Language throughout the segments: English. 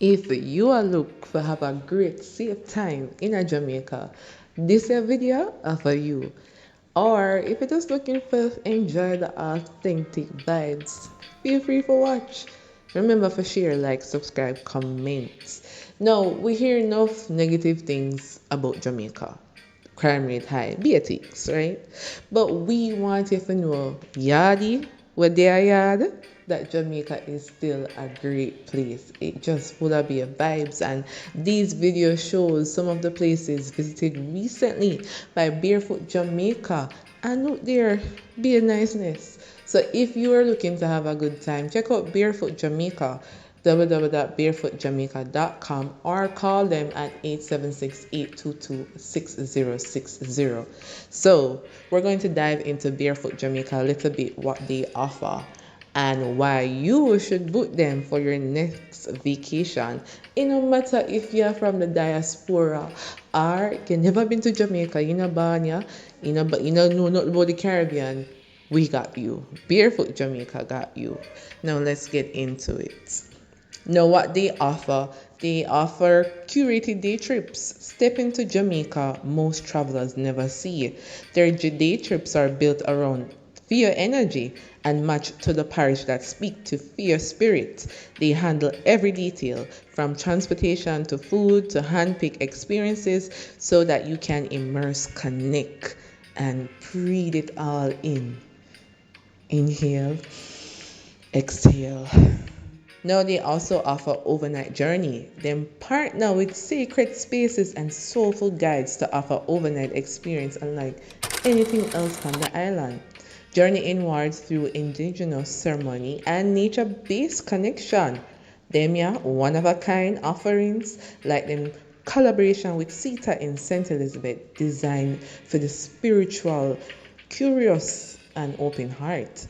If you are look for have a great safe time in a Jamaica, this a video are for you. Or if you're just looking for enjoy the authentic vibes, feel free for watch. Remember for share, like, subscribe, comment. Now we hear enough negative things about Jamaica. Crime rate high, basics, right? But we want you to know, yardy, where they are yard, that Jamaica is still a great place. It just full of your vibes, and these videos shows some of the places visited recently by Barefoot Jamaica, and look there, be a niceness. So if you are looking to have a good time, check out Barefoot Jamaica, www.barefootjamaica.com, or call them at 876-822-6060. So we're going to dive into Barefoot Jamaica a little bit, what they offer and why you should book them for your next vacation. It no matter if you're from the diaspora or you never been to Jamaica, you know Banya, you know nothing about the Caribbean, we got you. Barefoot Jamaica got you. Now let's get into it. Now, what they offer curated day trips. Step into Jamaica, most travelers never see. Their day trips are built around fear energy and match to the parish that speak to fear spirit. They handle every detail from transportation to food to handpick experiences so that you can immerse, connect, and breathe it all in. Inhale, exhale. Now they also offer overnight journey. Then partner with sacred spaces and soulful guides to offer overnight experience unlike anything else on the island. Journey inwards through indigenous ceremony and nature-based connection. Them yeah, one of a kind offerings like them collaboration with Sita in St. Elizabeth designed for the spiritual, curious and open heart.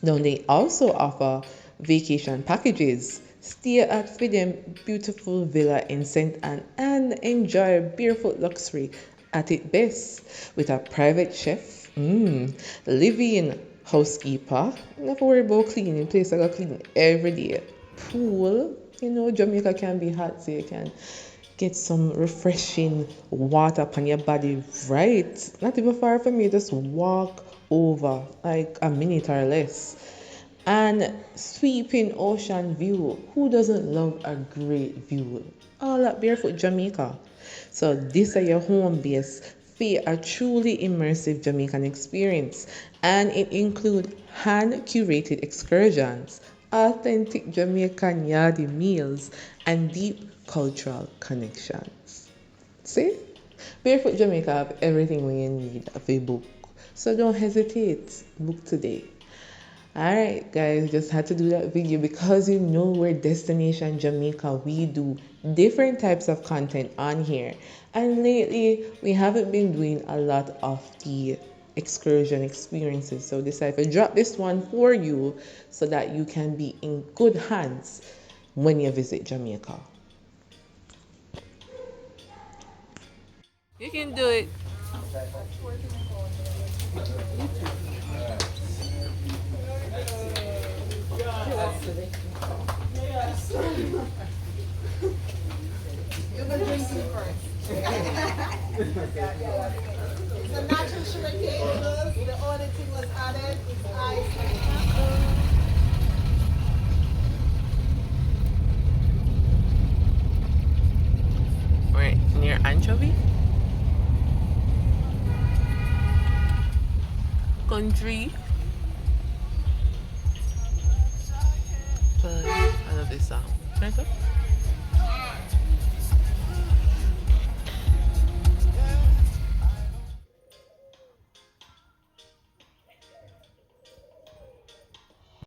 Now they also offer vacation packages. Stay at Fidem beautiful villa in St. Anne and enjoy barefoot luxury at its best with a private chef, live-in housekeeper. Never worry about cleaning, place I got clean every day. Pool, Jamaica can be hot, so you can get some refreshing water upon your body, right? Not even far from me, just walk over like a minute or less. And sweeping ocean view. Who doesn't love a great view? All at Barefoot Jamaica. So this is your home base for a truly immersive Jamaican experience. And it includes hand-curated excursions, authentic Jamaican yardie meals, and deep cultural connections. See? Barefoot Jamaica have everything we need of a book. So don't hesitate. Book today. Alright guys, just had to do that video because we're Destination Jamaica. We do different types of content on here. And lately we haven't been doing a lot of the excursion experiences. So decided to drop this one for you so that you can be in good hands when you visit Jamaica. You can do it. You're gonna drink it first. It's a natural sugar cane juice. The only thing was added is ice and apple. Right near anchovy. Country. But I love this song. Right up?